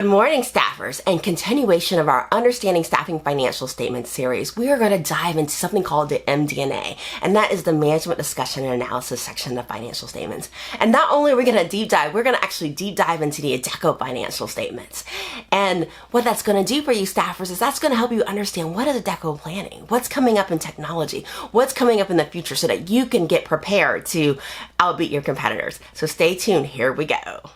Good morning, staffers, and continuation of our Understanding Staffing Financial Statements series. We are going to dive into something called the MD&A, and that is the Management Discussion and Analysis section of financial statements. And not only are we going to deep dive, we're going to actually deep dive into the Adecco financial statements. And what that's going to do for you, staffers, is that's going to help you understand what is Adecco planning, what's coming up in technology, what's coming up in the future, so that you can get prepared to outbeat your competitors. So stay tuned. Here we go.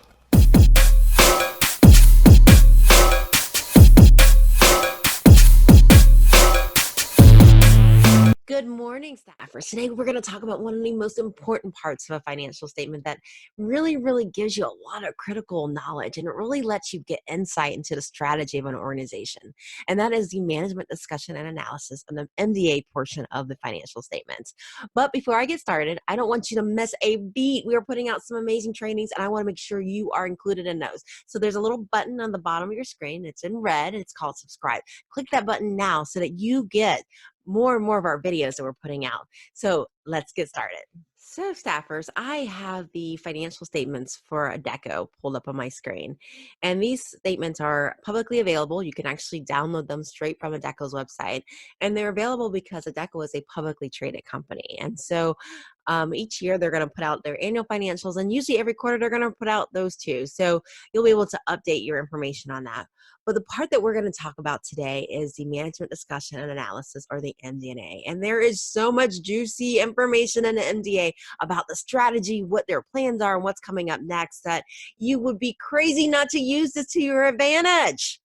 Good morning, staffers. Today we're going to talk about one of the most important parts of a financial statement that really gives you a lot of critical knowledge, and it really lets you get insight into the strategy of an organization. And that is the management discussion and analysis of the MDA portion of the financial statements. But before I get started, I don't want you to miss a beat. We are putting out some amazing trainings, and I want to make sure you are included in those. So there's a little button on the bottom of your screen. It's in red. It's called subscribe. Click that button now so that you get more and more of our videos that we're putting out. So let's get started. So staffers, I have the financial statements for Adecco pulled up on my screen. And these statements are publicly available. You can actually download them straight from Adecco's website. And they're available because Adecco is a publicly traded company. And so each year they're going to put out their annual financials, and usually every quarter they're going to put out those too. So you'll be able to update your information on that. But the part that we're going to talk about today is the management discussion and analysis, or the MD&A. And there is so much juicy information in the MD&A about the strategy, what their plans are, and what's coming up next, that you would be crazy not to use this to your advantage.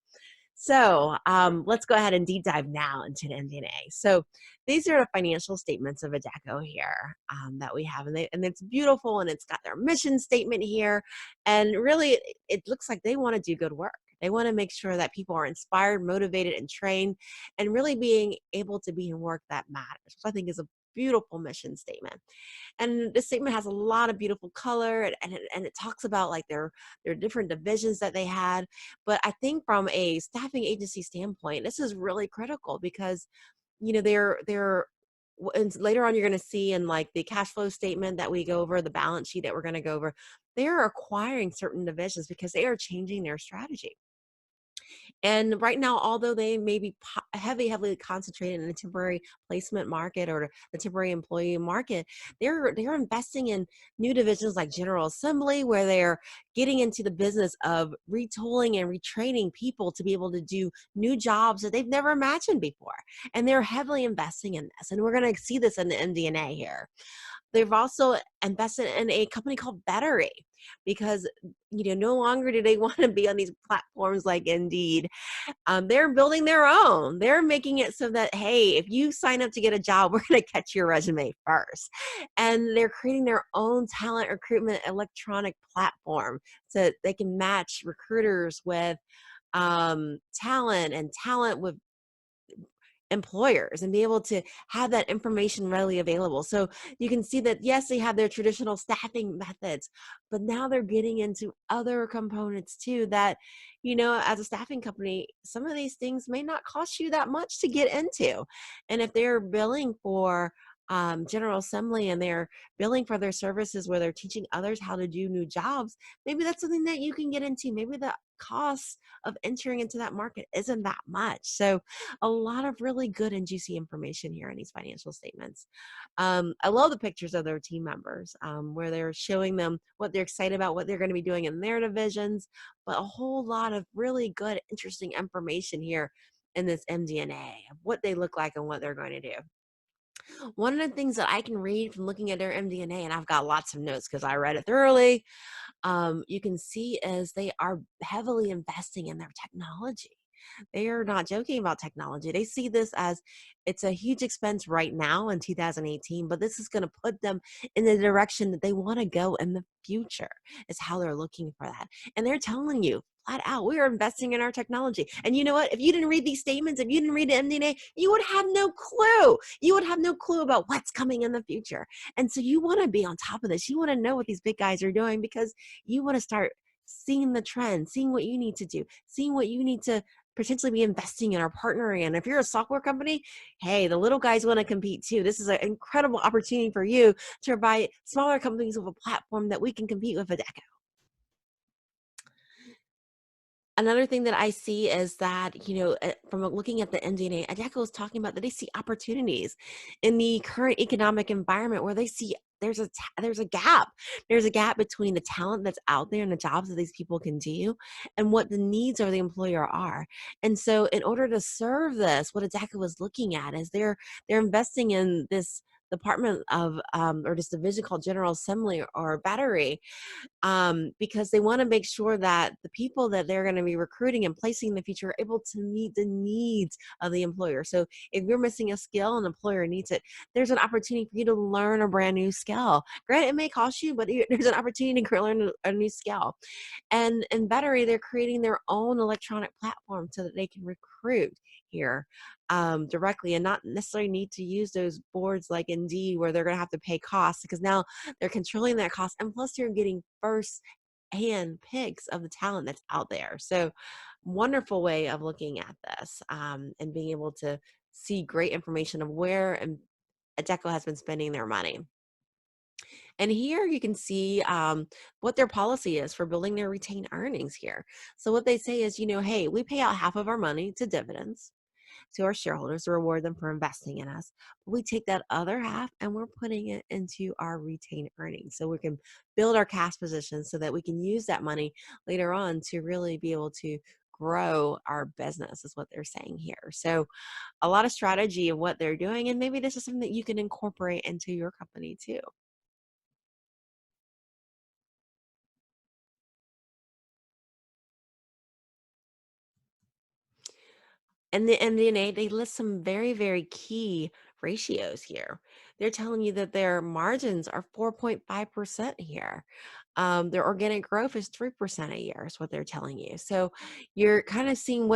So let's go ahead and deep dive now into the MD&A. So these are the financial statements of Adecco here that we have. And it's beautiful, and it's got their mission statement here. And really, it looks like they want to do good work. They want to make sure that people are inspired, motivated, and trained, and really being able to be in work that matters, which I think is a beautiful mission statement. And this statement has a lot of beautiful color, and it talks about like their different divisions that they had. But I think from a staffing agency standpoint, this is really critical because, you know, and later on you're going to see in like the cash flow statement that we go over, the balance sheet that we're going to go over, they're acquiring certain divisions because they are changing their strategy. And right now, although they may be heavily concentrated in the temporary placement market or the temporary employee market, they're investing in new divisions like General Assembly, where they're getting into the business of retooling and retraining people to be able to do new jobs that they've never imagined before. And they're heavily investing in this. And we're going to see this in the MD&A here. They've also invested in a company called Battery because, you know, no longer do they want to be on these platforms like Indeed. They're building their own. They're making it so that, hey, if you sign up to get a job, we're going to catch your resume first. And they're creating their own talent recruitment electronic platform so that they can match recruiters with talent, and talent with employers, and be able to have that information readily available. So you can see that, yes, they have their traditional staffing methods, but now they're getting into other components too that, you know, as a staffing company, some of these things may not cost you that much to get into. And if they're billing for General Assembly, and they're billing for their services where they're teaching others how to do new jobs, maybe that's something that you can get into. Maybe the cost of entering into that market isn't that much. So a lot of really good and juicy information here in these financial statements. I love the pictures of their team members where they're showing them what they're excited about, what they're going to be doing in their divisions, but a whole lot of really good, interesting information here in this MD&A of what they look like and what they're going to do. One of the things that I can read from looking at their MD&A, and I've got lots of notes because I read it thoroughly, you can see is they are heavily investing in their technology. They are not joking about technology. They see this as it's a huge expense right now in 2018, but this is going to put them in the direction that they want to go in the future, is how they're looking for that. And they're telling you flat out, we are investing in our technology. And you know what? If you didn't read these statements, if you didn't read the MD&A, you would have no clue. You would have no clue about what's coming in the future. And so you want to be on top of this. You want to know what these big guys are doing because you want to start seeing the trend, seeing what you need to do, seeing what you need to potentially be investing in or partnering in. If you're a software company, hey, the little guys want to compete too. This is an incredible opportunity for you to provide smaller companies with a platform that we can compete with Adecco. Another thing that I see is that, from looking at the MD&A, Adecco is talking about that they see opportunities in the current economic environment where they see there's a gap. There's a gap between the talent that's out there and the jobs that these people can do and what the needs of the employer are. And so in order to serve this, what Adecco is looking at is they're investing in this department of or this division called General Assembly or Battery, because they want to make sure that the people that they're going to be recruiting and placing in the future are able to meet the needs of the employer. So if you're missing a skill and an employer needs it, there's an opportunity for you to learn a brand new skill. Granted, it may cost you, but there's an opportunity to learn a new skill. And in Battery, they're creating their own electronic platform so that they can recruit here directly and not necessarily need to use those boards like Indeed where they're going to have to pay costs, because now they're controlling that cost, and plus you're getting first hand picks of the talent that's out there. So wonderful way of looking at this, and being able to see great information of where and Adecco has been spending their money. And here you can see what their policy is for building their retained earnings here. So what they say is, hey, we pay out half of our money to dividends to our shareholders to reward them for investing in us. But we take that other half and we're putting it into our retained earnings so we can build our cash position so that we can use that money later on to really be able to grow our business, is what they're saying here. So a lot of strategy of what they're doing, and maybe this is something that you can incorporate into your company too. And the MDNA, they list some very, very key ratios here. They're telling you that their margins are 4.5% here. Their organic growth is 3% a year, is what they're telling you. So you're kind of seeing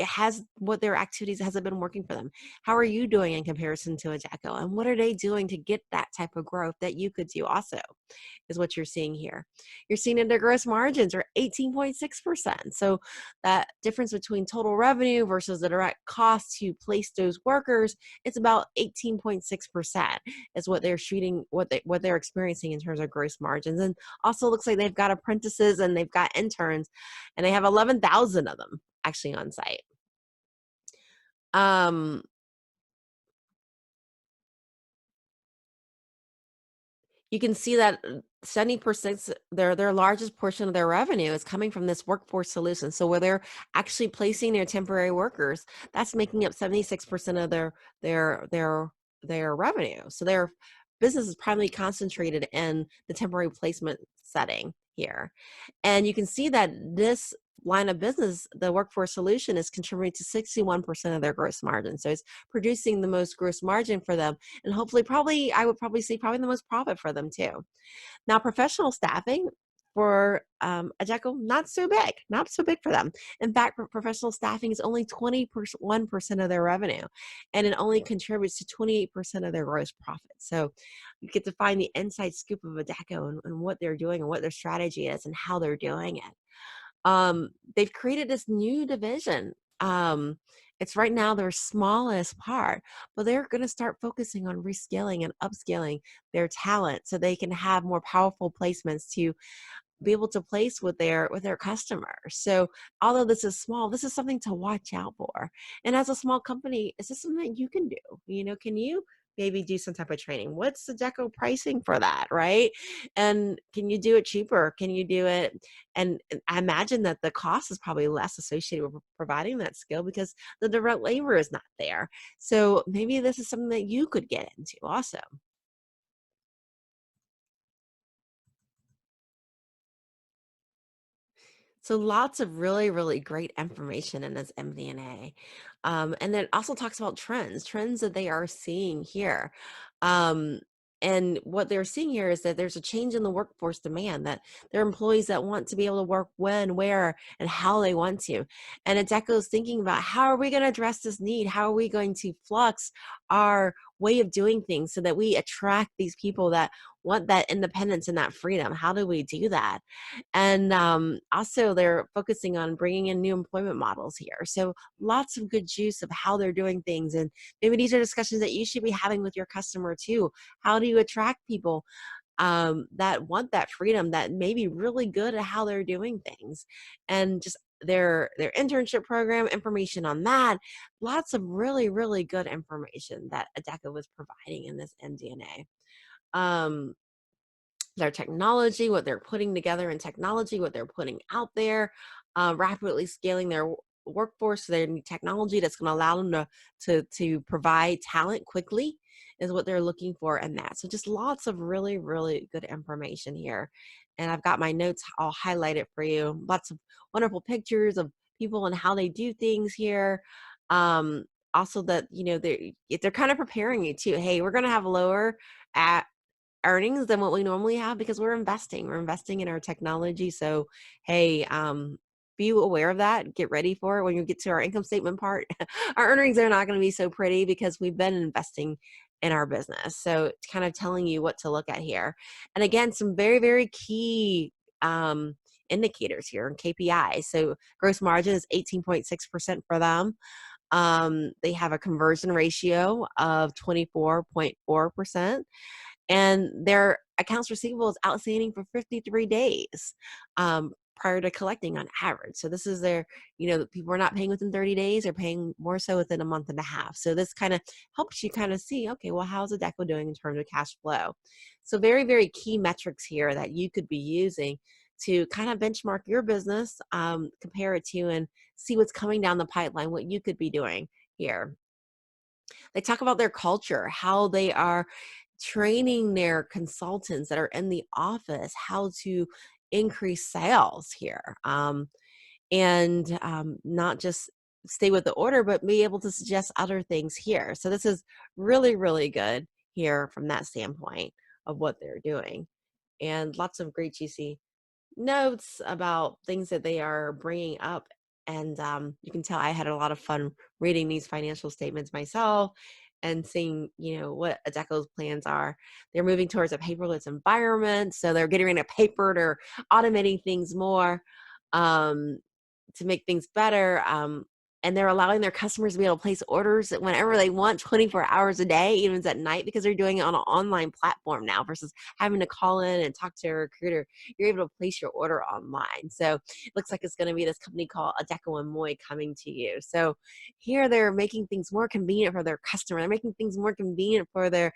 it has, what their activities hasn't been working for them. How are you doing in comparison to a Jacko? And what are they doing to get that type of growth that you could do also? Is what you're seeing here. You're seeing that their gross margins are 18.6%. So that difference between total revenue versus the direct cost to place those workers, it's about 18.6% is what they're shooting, what they're experiencing in terms of gross margins. And also looks like they've got apprentices and they've got interns, and they have 11,000 of them actually on site. Um, you can see that 70%, their largest portion of their revenue is coming from this workforce solution. So where they're actually placing their temporary workers, that's making up 76% of their their revenue. So their business is primarily concentrated in the temporary placement setting here. And you can see that this line of business, the workforce solution, is contributing to 61% of their gross margin. So it's producing the most gross margin for them. And hopefully, probably, I would probably say probably the most profit for them too. Now, professional staffing for Adecco, not so big for them. In fact, professional staffing is only 21% of their revenue, and it only contributes to 28% of their gross profit. So you get to find the inside scoop of Adecco and what they're doing and what their strategy is and how they're doing it. They've created this new division. It's right now their smallest part, but they're going to start focusing on reskilling and upskilling their talent so they can have more powerful placements to be able to place with their customers. So although this is small, this is something to watch out for. And as a small company, is this something that you can do? Can you maybe do some type of training? What's the deco pricing for that, right? And can you do it cheaper? Can you do it? And I imagine that the cost is probably less associated with providing that skill because the direct labor is not there. So maybe this is something that you could get into also. So lots of really, really great information in this MDNA. And then it also talks about trends that they are seeing here. Um, and what they're seeing here is that there's a change in the workforce demand, that there are employees that want to be able to work when, where, and how they want to. And Adecco is thinking about, how are we going to address this need? How are we going to flux our way of doing things so that we attract these people that want that independence and that freedom? How do we do that? And also, they're focusing on bringing in new employment models here. So lots of good juice of how they're doing things. And maybe these are discussions that you should be having with your customer too. How do you attract people? that want that freedom, that may be really good at how they're doing things, and just their internship program information on that. Lots of really, really good information that Adecco was providing in this MDNA. Um, their technology, what they're putting together in technology, what they're putting out there, rapidly scaling their workforce, their new technology that's going to allow them to provide talent quickly is what they're looking for in that. So just lots of really, really good information here. And I've got my notes all highlighted for you. Lots of wonderful pictures of people and how they do things here. Um, Also that, they're kind of preparing you too. Hey, we're going to have lower at earnings than what we normally have because we're investing. We're investing in our technology. So, hey, be aware of that. Get ready for it when you get to our income statement part. Our earnings are not going to be so pretty because we've been investing in our business. So, it's kind of telling you what to look at here. And again, some very, very key indicators here and KPIs. So, gross margin is 18.6% for them. They have a conversion ratio of 24.4%, and their accounts receivable is outstanding for 53 days prior to collecting on average. So this is their, people are not paying within 30 days, they're paying more so within a month and a half. So this kind of helps you kind of see, okay, well, how's Adecco doing in terms of cash flow? So very, very key metrics here that you could be using to kind of benchmark your business, compare it to, and see what's coming down the pipeline, what you could be doing here. They talk about their culture, how they are training their consultants that are in the office how to increase sales here, and not just stay with the order, but be able to suggest other things here. So this is really, really good here from that standpoint of what they're doing. And lots of great juicy notes about things that they are bringing up. And you can tell I had a lot of fun reading these financial statements myself and seeing, what Adecco's plans are. They're moving towards a paperless environment. So they're getting rid of paper, or automating things more. Um, to make things better. And they're allowing their customers to be able to place orders whenever they want, 24 hours a day, even if it's at night, because they're doing it on an online platform now versus having to call in and talk to a recruiter. You're able to place your order online. So it looks like it's going to be this company called Adecco and Moy coming to you. So here they're making things more convenient for their customer. They're making things more convenient for their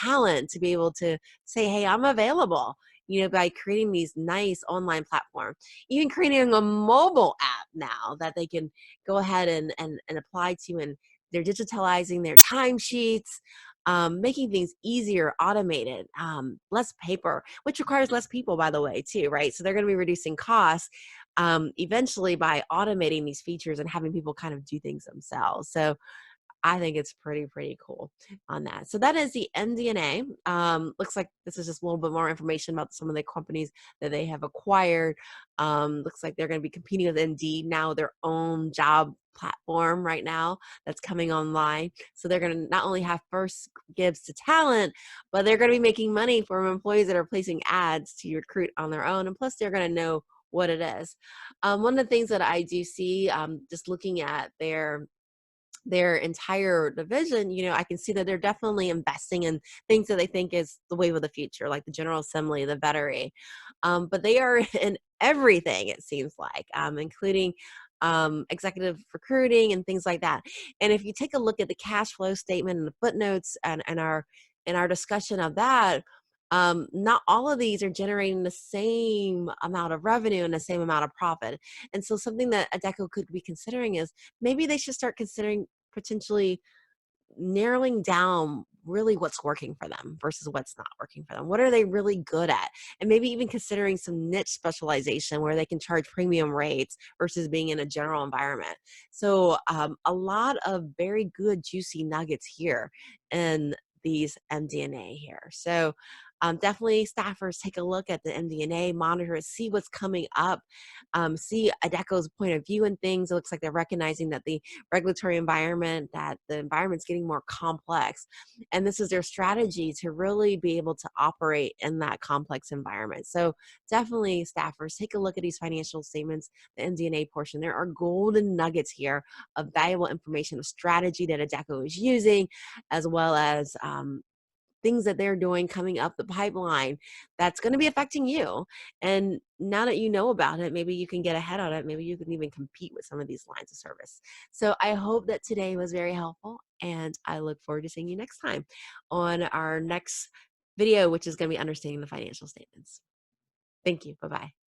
talent to be able to say, hey, I'm available, by creating these nice online platforms, even creating a mobile app now that they can go ahead and apply to, and they're digitalizing their timesheets, making things easier, automated, less paper, which requires less people, by the way, too, right? So they're going to be reducing costs eventually by automating these features and having people kind of do things themselves. So I think it's pretty, pretty cool on that. So that is the MDNA. Looks like this is just a little bit more information about some of the companies that they have acquired. Looks like they're going to be competing with Indeed now, their own job platform right now that's coming online. So they're going to not only have first gives to talent, but they're going to be making money from employees that are placing ads to recruit on their own. And plus they're going to know what it is. One of the things that I do see, just looking at their entire division, I can see that they're definitely investing in things that they think is the wave of the future, like the General Assembly, the Veteran. But they are in everything, it seems like, including executive recruiting and things like that. And if you take a look at the cash flow statement and the footnotes and our discussion of that, not all of these are generating the same amount of revenue and the same amount of profit. And so something that Adecco could be considering is maybe they should start considering potentially narrowing down really what's working for them versus what's not working for them. What are they really good at? And maybe even considering some niche specialization where they can charge premium rates versus being in a general environment. So a lot of very good juicy nuggets here in these MDNA here. So definitely staffers take a look at the MDNA, monitor it, see what's coming up, see Adecco's point of view in things. It looks like they're recognizing that the regulatory environment, that the environment's getting more complex. And this is their strategy to really be able to operate in that complex environment. So definitely staffers, take a look at these financial statements, the MD&A portion. There are golden nuggets here of valuable information, of strategy that Adecco is using, as well as things that they're doing coming up the pipeline that's going to be affecting you. And now that you know about it, maybe you can get ahead on it. Maybe you can even compete with some of these lines of service. So I hope that today was very helpful, and I look forward to seeing you next time on our next video, which is going to be understanding the financial statements. Thank you. Bye-bye.